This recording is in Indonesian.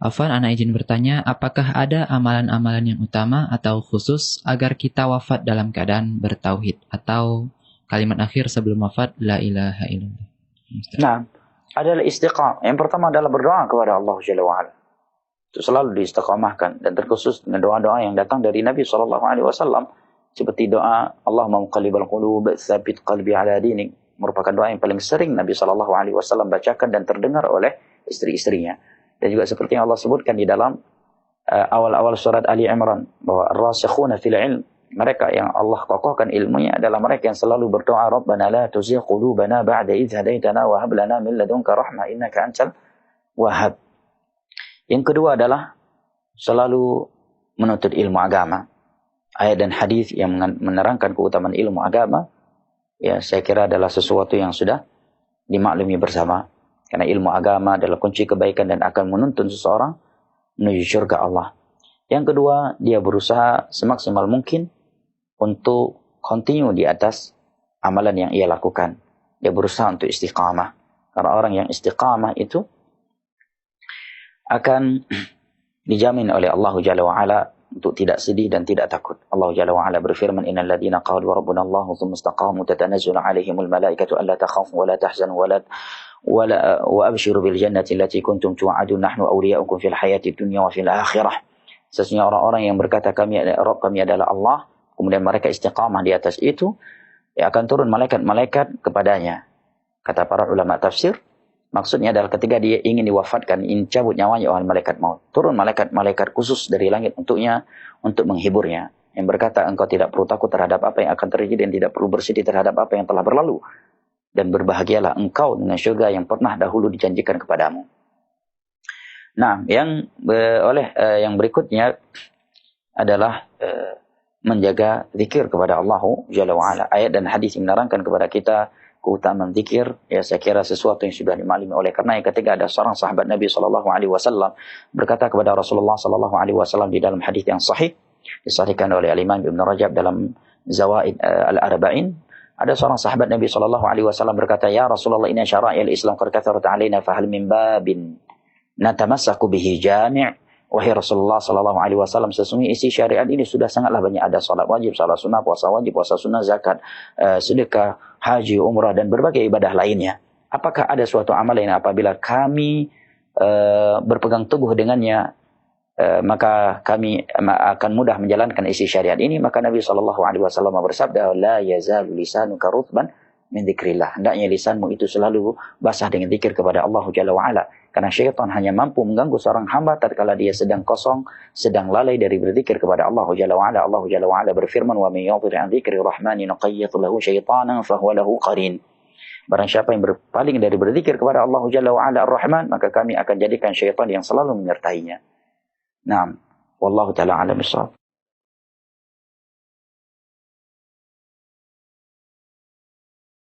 Afwan, anak izin bertanya, apakah ada amalan-amalan yang utama atau khusus agar kita wafat dalam keadaan bertauhid? Atau kalimat akhir sebelum wafat, la ilaha illallah? Nah, adalah istiqamah. Yang pertama adalah berdoa kepada Allah Jalla wa'ala. Itu selalu diistiqamahkan. Dan terkhusus dengan doa-doa yang datang dari Nabi SAW. Seperti doa, Allahumma muqallibal qulub, tsabit qalbi ala dinik. Merupakan doa yang paling sering Nabi SAW bacakan dan terdengar oleh istri-istrinya. Dan juga seperti yang Allah sebutkan di dalam awal-awal surat Ali Imran, bahwa ar-rasikhuna fil ilm, mereka yang Allah kokohkan ilmunya adalah mereka yang selalu berdoa, Rabbana la tuzigh qulubana ba'da idh hadaitana wa hab lana min ladunka rahmah innaka antal wahhab. Yang kedua adalah selalu menuntut ilmu agama. Ayat dan hadis yang menerangkan keutamaan ilmu agama, ya saya kira adalah sesuatu yang sudah dimaklumi bersama. Karena ilmu agama adalah kunci kebaikan dan akan menuntun seseorang menuju syurga Allah. Yang kedua, dia berusaha semaksimal mungkin untuk continue di atas amalan yang ia lakukan. Dia berusaha untuk istiqamah. Karena orang yang istiqamah itu akan dijamin oleh Allah Jalla wa'ala untuk tidak sedih dan tidak takut. Allah Jalla wa'ala berfirman, Innal ladhina qalu rabbuna Allah thumma istaqamu tatanazzalu alaihimul malaikatu alla takhafu wa la tahzanu wa abshiru bil jannati allati kuntum tu'adun nahnu awliya'ukum fil hayati dunya wa fil akhirah. Sesungguhnya orang-orang yang berkata Rabb kami adalah Allah, kemudian mereka istiqamah di atas itu, ya akan turun malaikat-malaikat kepadanya. Kata para ulama tafsir, maksudnya adalah ketika dia ingin diwafatkan, ingin cabut nyawanya oleh malaikat maut, turun malaikat-malaikat khusus dari langit untuknya, untuk menghiburnya. Yang berkata, engkau tidak perlu takut terhadap apa yang akan terjadi dan tidak perlu bersedih terhadap apa yang telah berlalu. Dan berbahagialah engkau dengan syurga yang pernah dahulu dijanjikan kepadamu. Nah, yang berikutnya adalah menjaga zikir kepada Allah Jalla wa'ala. Ayat dan hadis menerangkan kepada kita keutamaan zikir, ya saya kira sesuatu yang sudah dimaklumi. Oleh karena ketika ada seorang sahabat Nabi SAW berkata kepada Rasulullah SAW di dalam hadis yang sahih, disahihkan oleh Al-Imam Ibn Rajab dalam Zawaid Al-Arba'in, ada seorang sahabat Nabi SAW berkata, Ya Rasulullah, inna syara'il Islam qad katharat alaina fahal min babin natamassaku bihi jami'. Wahai Rasulullah SAW, sesungguhnya isi syariat ini sudah sangatlah banyak. Ada salat wajib, salat sunnah, puasa wajib, puasa sunnah, zakat, sedekah, haji, umrah, dan berbagai ibadah lainnya. Apakah ada suatu amalan yang apabila kami berpegang teguh dengannya, maka kami akan mudah menjalankan isi syariat ini? Maka Nabi SAW bersabda, La yazalu lisanuka rutban min dzikrillah. Hendaknya lisanmu itu selalu basah dengan zikir kepada Allah Jalla wa'ala. Karena syaitan hanya mampu mengganggu seorang hamba tatkala dia sedang kosong, sedang lalai dari berzikir kepada Allah Jalla wa'ala. Allah Jalla wa'ala berfirman, Wa man yadhir an dzikri rahmani nuqayyid lahu syaitanan fahuwa lahu qarin. Barang siapa yang berpaling dari berzikir kepada Allah Jalla wa'ala Ar-Rahman, maka kami akan jadikan syaitan yang selalu menyertainya. Naam, wallahu ta'ala a'lam bissawab.